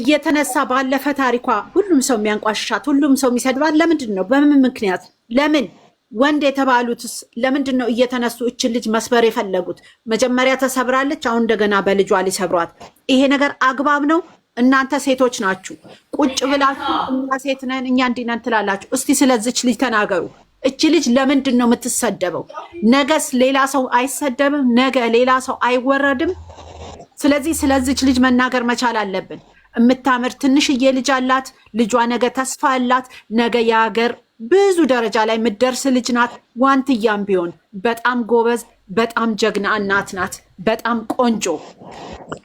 እየተነሳ ባለፈ ታሪኳ ሁሉም ሰው የሚያንቋሽሻት ሁሉም ሰው የሚሰድባት ለምንድን ነው? በምን ምክንያት? ለምን ወንድ የተባሉትስ ለምንድን ነው እየተነሱ እችን ልጅ መስበር የፈለጉት? መጀመሪያ ተሰብራለች፣ አሁን እንደገና በልጇ ሊሰብሯት። ይሄ ነገር አግባብ ነው? እናንተ ሴቶች ናችሁ፣ ቁጭ ብላችሁ እኛ ሴት ነን እኛ እንዲህ ነን ትላላችሁ። እስቲ ስለዚች ልጅ ተናገሩ። እቺ ልጅ ለምንድን ነው የምትሰደበው? ነገስ ሌላ ሰው አይሰደብም? ነገ ሌላ ሰው አይወረድም? ስለዚች ልጅ መናገር መቻል አለብን። የምታምር ትንሽዬ ልጅ አላት። ልጇ ነገ ተስፋ አላት። ነገ የሀገር ብዙ ደረጃ ላይ የምትደርስ ልጅ ናት። ዋንትያም ቢሆን በጣም ጎበዝ፣ በጣም ጀግና እናት ናት። በጣም ቆንጆ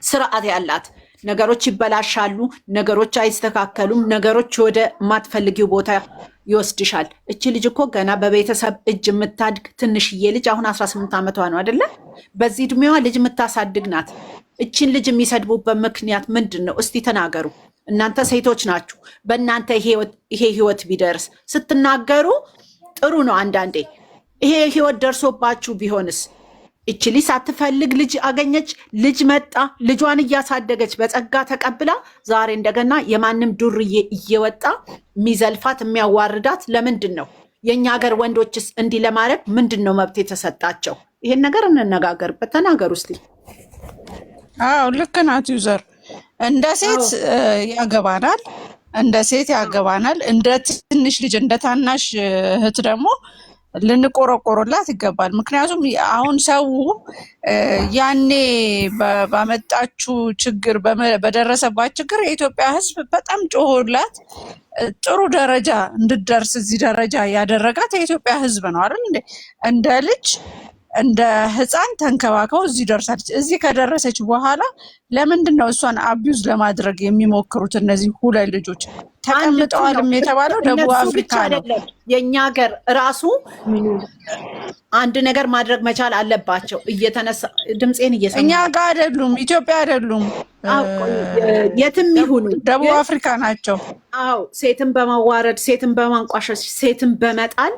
ስርዓት ያላት። ነገሮች ይበላሻሉ፣ ነገሮች አይስተካከሉም፣ ነገሮች ወደ ማትፈልጊው ቦታ ይወስድሻል። እቺ ልጅ እኮ ገና በቤተሰብ እጅ የምታድግ ትንሽዬ ልጅ አሁን 18 ዓመቷ ነው አይደለ? በዚህ እድሜዋ ልጅ የምታሳድግ ናት። እቺን ልጅ የሚሰድቡበት ምክንያት ምንድን ነው? እስቲ ተናገሩ። እናንተ ሴቶች ናችሁ። በእናንተ ይሄ ህይወት ቢደርስ ስትናገሩ ጥሩ ነው። አንዳንዴ ይሄ ህይወት ደርሶባችሁ ቢሆንስ? እቺ ልጅ ሳትፈልግ ልጅ አገኘች፣ ልጅ መጣ፣ ልጇን እያሳደገች በጸጋ ተቀብላ ዛሬ እንደገና የማንም ዱርዬ እየወጣ የሚዘልፋት የሚያዋርዳት ለምንድን ነው? የእኛ ሀገር ወንዶችስ እንዲህ ለማድረግ ምንድን ነው መብት የተሰጣቸው? ይሄን ነገር እንነጋገርበት። ተናገሩ እስቲ። አዎ ልክ ናት ዩዘር። እንደ ሴት ያገባናል፣ እንደ ሴት ያገባናል። እንደ ትንሽ ልጅ እንደ ታናሽ እህት ደግሞ ልንቆረቆሮላት ይገባል። ምክንያቱም አሁን ሰው ያኔ ባመጣችው ችግር በደረሰባት ችግር የኢትዮጵያ ሕዝብ በጣም ጮሆላት ጥሩ ደረጃ እንድደርስ እዚህ ደረጃ ያደረጋት የኢትዮጵያ ሕዝብ ነው አይደል እንዴ? እንደ ልጅ እንደ ሕፃን ተንከባከው እዚህ ደርሳለች። እዚህ ከደረሰች በኋላ ለምንድን ነው እሷን አቢዩዝ ለማድረግ የሚሞክሩት? እነዚህ ሁለት ልጆች ተቀምጠዋልም የተባለው ደቡብ አፍሪካ ነው። የእኛ ሀገር ራሱ አንድ ነገር ማድረግ መቻል አለባቸው። እየተነሳ ድምፄን እየሰማ እኛ ጋር አይደሉም፣ ኢትዮጵያ አይደሉም፣ የትም ይሁኑ ደቡብ አፍሪካ ናቸው። አዎ ሴትን በማዋረድ ሴትን በማንቋሸሽ ሴትን በመጣል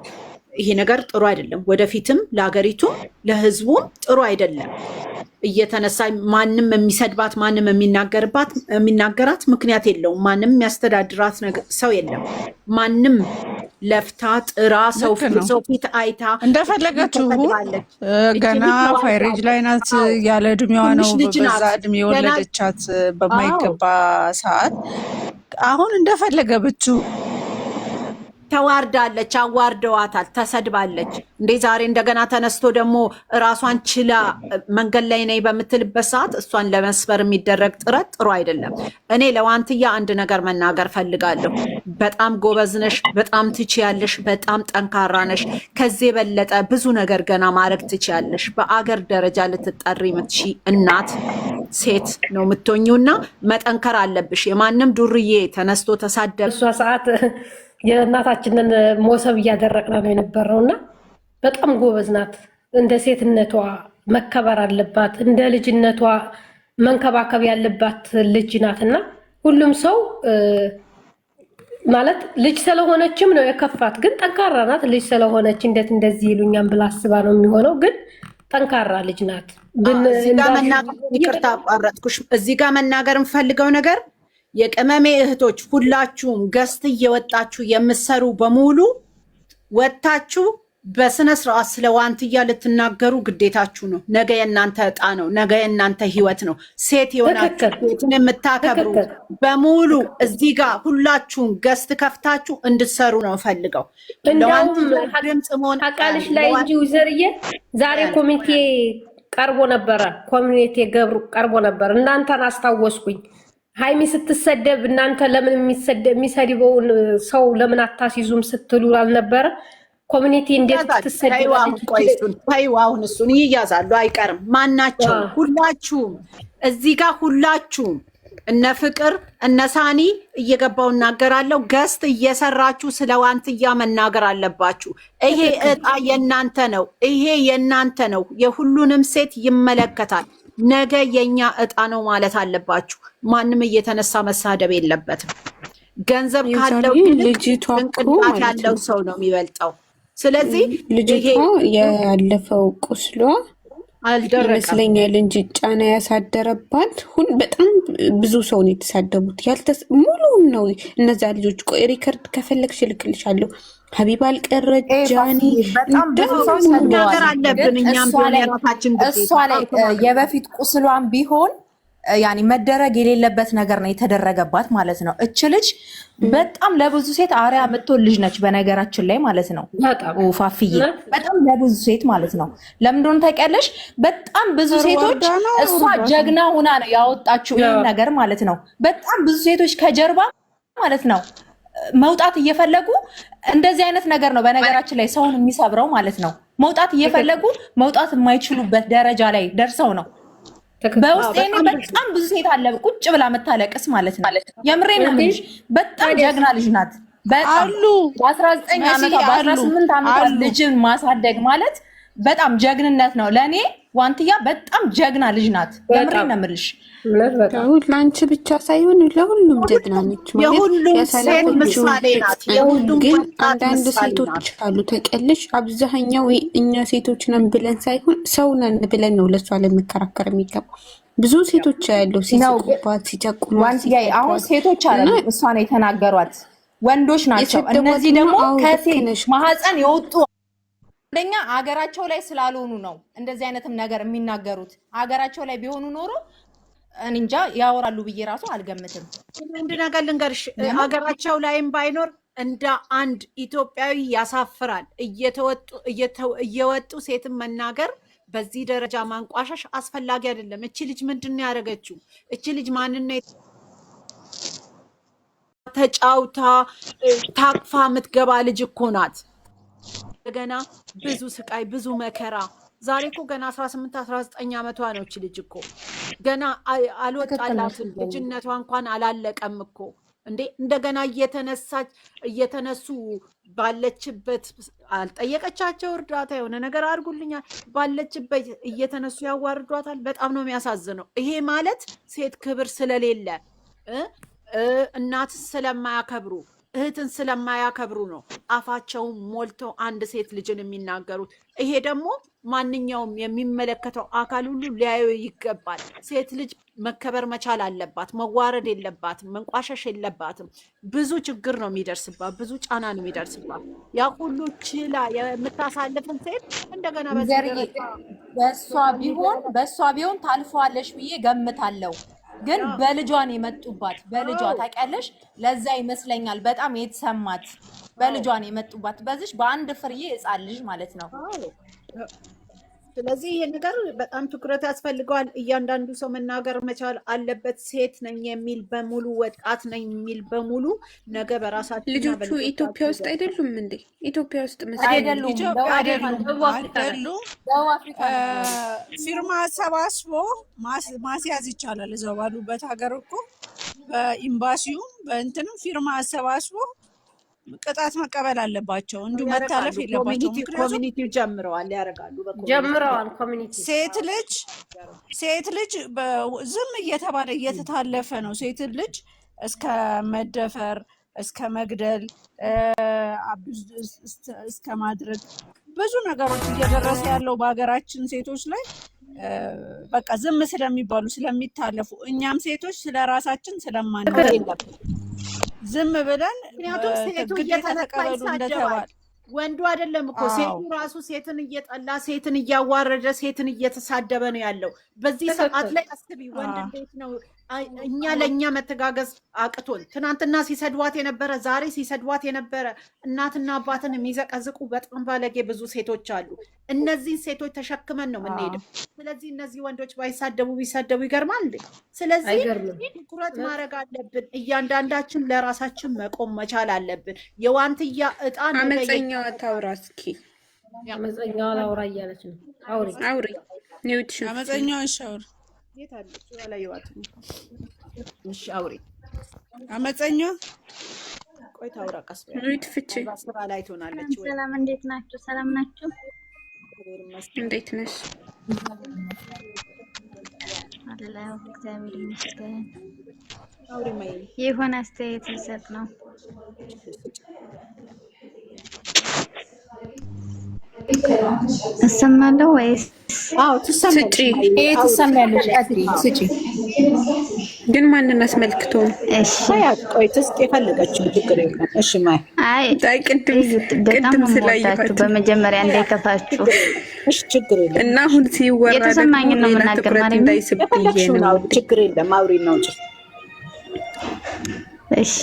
ይሄ ነገር ጥሩ አይደለም። ወደፊትም ለሀገሪቱም ለህዝቡም ጥሩ አይደለም። እየተነሳ ማንም የሚሰድባት ማንም የሚናገራት ምክንያት የለውም። ማንም የሚያስተዳድራት ሰው የለም። ማንም ለፍታ ጥራ ሰው ፊት አይታ እንደፈለገችው ገና ፋይሬጅ ላይ ናት። ያለ እድሜዋ ነው በዛ እድሜ የወለደቻት በማይገባ ሰዓት። አሁን እንደፈለገ ብቻ ተዋርዳለች፣ አዋርደዋታል፣ ተሰድባለች። እንዴ ዛሬ እንደገና ተነስቶ ደግሞ ራሷን ችላ መንገድ ላይ ነኝ በምትልበት ሰዓት እሷን ለመስበር የሚደረግ ጥረት ጥሩ አይደለም። እኔ ለዋንትያ አንድ ነገር መናገር ፈልጋለሁ። በጣም ጎበዝ ነሽ፣ በጣም ትችያለሽ፣ በጣም ጠንካራ ነሽ። ከዚህ የበለጠ ብዙ ነገር ገና ማድረግ ትችያለሽ። በአገር ደረጃ ልትጠሪ የምትሺ እናት ሴት ነው የምትሆኚውና መጠንከር አለብሽ። የማንም ዱርዬ ተነስቶ ተሳደብ እሷ ሰዓት የእናታችንን ሞሰብ እያደረቅን ነው የነበረው እና በጣም ጎበዝ ናት። እንደ ሴትነቷ መከበር አለባት። እንደ ልጅነቷ መንከባከብ ያለባት ልጅ ናት እና ሁሉም ሰው ማለት ልጅ ስለሆነችም ነው የከፋት። ግን ጠንካራ ናት። ልጅ ስለሆነች እንዴት እንደዚህ ይሉኛም ብላ አስባ ነው የሚሆነው። ግን ጠንካራ ልጅ ናት። ይቅርታ አቋረጥኩሽ። እዚህ ጋር መናገር የምፈልገው ነገር የቅመሜ እህቶች ሁላችሁም ገስት እየወጣችሁ የምትሰሩ በሙሉ ወጣችሁ በስነ ስርዓት ስለ ዋንትያ ልትናገሩ ግዴታችሁ ነው። ነገ የእናንተ እጣ ነው። ነገ የእናንተ ህይወት ነው። ሴት የሆናችሁ ሴትን የምታከብሩ በሙሉ እዚህ ጋር ሁላችሁም ገስት ከፍታችሁ እንድትሰሩ ነው ፈልገው። ድምጽ መሆን አቃልሽ ላይ እንጂ ዘርዬ ዛሬ ኮሚቴ ቀርቦ ነበረ። ኮሚቴ ገብሩ ቀርቦ ነበር። እናንተን አስታወስኩኝ። ሃይሚ ስትሰደብ እናንተ ለምን የሚሰድበውን ሰው ለምን አታሲዙም ስትሉ አልነበረ? ኮሚኒቲ እንዴት ትሰደባለች? አሁን እሱን ይያዛሉ አይቀርም። ማናቸው ሁላችሁም እዚህ ጋር ሁላችሁም እነ ፍቅር እነ ሳኒ እየገባው እናገራለሁ። ገስት እየሰራችሁ ስለ ዋንትያ መናገር አለባችሁ። ይሄ እጣ የእናንተ ነው። ይሄ የእናንተ ነው። የሁሉንም ሴት ይመለከታል። ነገ የኛ እጣ ነው ማለት አለባችሁ። ማንም እየተነሳ መሳደብ የለበትም። ገንዘብ ካለው ጭንቅላት ያለው ሰው ነው የሚበልጠው። ስለዚህ ልጅቷ ያለፈው ቁስሏ አልደረቀም ይመስለኛል እንጂ ጫና ያሳደረባት በጣም ብዙ ሰው ነው የተሳደቡት። ሙሉውን ነው እነዛ ልጆች። ቆይ ሪከርድ ከፈለግሽ እልክልሻለሁ። ሀቢባ አልቀረ ጃኒ በጣም ብዙ ሰው ነገር አለብን እኛም ቢሆን የራሳችን እሷ ላይ የበፊት ቁስሏን ቢሆን ያኒ መደረግ የሌለበት ነገር ነው የተደረገባት ማለት ነው። እች ልጅ በጣም ለብዙ ሴት አሪያ የምትሆን ልጅ ነች በነገራችን ላይ ማለት ነው። ፋፍዬ በጣም ለብዙ ሴት ማለት ነው። ለምን እንደሆነ ታውቂያለሽ? በጣም ብዙ ሴቶች እሷ ጀግና ሆና ነው ያወጣችው ይሄን ነገር ማለት ነው። በጣም ብዙ ሴቶች ከጀርባ ማለት ነው መውጣት እየፈለጉ እንደዚህ አይነት ነገር ነው በነገራችን ላይ ሰውን የሚሰብረው ማለት ነው። መውጣት እየፈለጉ መውጣት የማይችሉበት ደረጃ ላይ ደርሰው ነው። በውስጤ በጣም ብዙ ሴት አለ ቁጭ ብላ መታለቅስ ማለት ነው። የምሬን ነው የምልሽ። በጣም ጀግና ልጅ ናት። በጣም በ19 ዓመቷ በ18 ዓመቷ ልጅን ማሳደግ ማለት በጣም ጀግንነት ነው። ለኔ ዋንትያ በጣም ጀግና ልጅ ናት። የምሬን ነው የምልሽ። ለአንቺ ብቻ ሳይሆን ለሁሉም ጀግና ነች። የሁሉም ሴት ምሳሌ ናት። ግን አንዳንድ ሴቶች አሉ ተቀልሽ። አብዛኛው እኛ ሴቶች ነን ብለን ሳይሆን ሰው ነን ብለን ነው ለሷ ልንከራከር የሚገባው። ብዙ ሴቶች ያለው ሲስቁባት ሲጨቁኗት። አሁን ሴቶች አሉ እሷን የተናገሯት ወንዶች ናቸው። እነዚህ ደግሞ ከሴት ማህፀን የወጡ አንደኛ አገራቸው ላይ ስላልሆኑ ነው እንደዚህ አይነትም ነገር የሚናገሩት። አገራቸው ላይ ቢሆኑ ኖሮ እንጃ ያወራሉ ብዬ ራሱ አልገምትም። አንድ ነገር ልንገርሽ፣ አገራቸው ላይም ባይኖር እንደ አንድ ኢትዮጵያዊ ያሳፍራል። እየወጡ ሴትን መናገር በዚህ ደረጃ ማንቋሻሽ አስፈላጊ አይደለም። እቺ ልጅ ምንድን ነው ያደረገችው? እቺ ልጅ ማንነት ተጫውታ ታቅፋ የምትገባ ልጅ እኮ ናት። ገና ብዙ ስቃይ ብዙ መከራ። ዛሬ እኮ ገና 18 19 ዓመቷ ነው እቺ ልጅ እኮ ገና አልወጣላትም። ልጅነቷ እንኳን አላለቀም እኮ እንዴ! እንደገና እየተነሱ ባለችበት አልጠየቀቻቸው እርዳታ የሆነ ነገር አድርጉልኛል ባለችበት እየተነሱ ያዋርዷታል። በጣም ነው የሚያሳዝነው። ይሄ ማለት ሴት ክብር ስለሌለ እናትን ስለማያከብሩ እህትን ስለማያከብሩ ነው አፋቸውን ሞልተው አንድ ሴት ልጅን የሚናገሩት። ይሄ ደግሞ ማንኛውም የሚመለከተው አካል ሁሉ ሊያዩ ይገባል። ሴት ልጅ መከበር መቻል አለባት። መዋረድ የለባትም። መንቋሸሽ የለባትም። ብዙ ችግር ነው የሚደርስባት፣ ብዙ ጫና ነው የሚደርስባት። ያ ሁሉ ችላ የምታሳልፍን ሴት እንደገና በእሷ ቢሆን ታልፈዋለሽ ብዬ ገምታለሁ። ግን በልጇን የመጡባት በልጇ ታውቂያለሽ። ለዛ ይመስለኛል በጣም የተሰማት በልጇን የመጡባት በዚህ በአንድ ፍርዬ ሕፃን ልጅ ማለት ነው። ስለዚህ ይሄ ነገር በጣም ትኩረት ያስፈልገዋል። እያንዳንዱ ሰው መናገር መቻል አለበት። ሴት ነኝ የሚል በሙሉ ወጣት ነኝ የሚል በሙሉ ነገ በራሳቸው ልጆቹ ኢትዮጵያ ውስጥ አይደሉም እንዴ? ኢትዮጵያ ውስጥ አይደሉም። ፊርማ አሰባስቦ ማስያዝ ይቻላል። እዛው ባሉበት ሀገር እኮ በኤምባሲውም በእንትንም ፊርማ አሰባስቦ ቅጣት መቀበል አለባቸው። እንዲሁ መታለፍ የለባቸው። ኮሚኒቲው ጀምረዋል ያደርጋሉ። ኮሚኒቲ ሴት ልጅ ዝም እየተባለ እየተታለፈ ነው። ሴት ልጅ እስከ መደፈር እስከ መግደል እስከ ማድረግ ብዙ ነገሮች እየደረሰ ያለው በሀገራችን ሴቶች ላይ በቃ ዝም ስለሚባሉ ስለሚታለፉ እኛም ሴቶች ስለራሳችን ስለማንል ዝም ብለን ምክንያቱም ሴቱ እየተነቀሉ እንደተባለ ወንዱ አይደለም እኮ ሴቱ ራሱ ሴትን እየጠላ ሴትን እያዋረደ ሴትን እየተሳደበ ነው ያለው። በዚህ ሰዓት ላይ አስቢ፣ ወንድ እንዴት ነው እኛ ለእኛ መተጋገዝ አቅቶን ትናንትና ሲሰድዋት የነበረ ዛሬ ሲሰድዋት የነበረ እናትና አባትን የሚዘቀዝቁ በጣም ባለጌ ብዙ ሴቶች አሉ። እነዚህን ሴቶች ተሸክመን ነው የምንሄደው። ስለዚህ እነዚህ ወንዶች ቢሰደቡ ይገርማል እንዴ? ስለዚህ ትኩረት ማድረግ አለብን። እያንዳንዳችን ለራሳችን መቆም መቻል አለብን። የዋንትያ እጣን አመፀኛዋ ታውራ እስኪ አመፀኛዋ ላውራ እያለች ነው። አውሪ ኒውት አመፀኛዋ ሻውር የት አለች? ያላየዋትም። እሺ አውሪ። አመፀኛ ቆይ ታውራ ቀስ ኑት ፍቺ ስራ ላይ ትሆናለች። ሰላም፣ እንዴት ናችሁ? ሰላም ናችሁ? እንዴት ነሽ? አላህ እግዚአብሔር ይመስገን። አውሪ ማይ የሆነ አስተያየት ልሰጥ ነው። እሰማለሁ ወይስ? አዎ ትሰማለች። ትሰማያለሽ። ስጪ ግን ማንን አስመልክቶ ነው? እሺ ቆይ ትስጥ የፈለገችው ችግር የለም። እሺ ማይ አይ ቅድም ስላየኋችሁ በመጀመሪያ እንዳይከፋችሁ እሺ ችግር የለም። እና አሁን ሲወራ የተሰማኝን ነው የምናገር ማለት ነው። እንዳይስብዬ ነው። ችግር የለም። አውሪ ነው እንጂ እሺ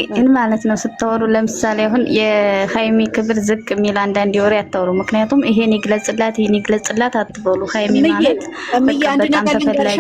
ግን ማለት ነው ስታወሩ፣ ለምሳሌ አሁን የሃይሚ ክብር ዝቅ የሚል አንዳንድ ወሬ አታወሩ። ምክንያቱም ይሄን ይግለጽላት አትበሉ። ሃይሚ ማለት አንድ ነገር ልንገርሽ፣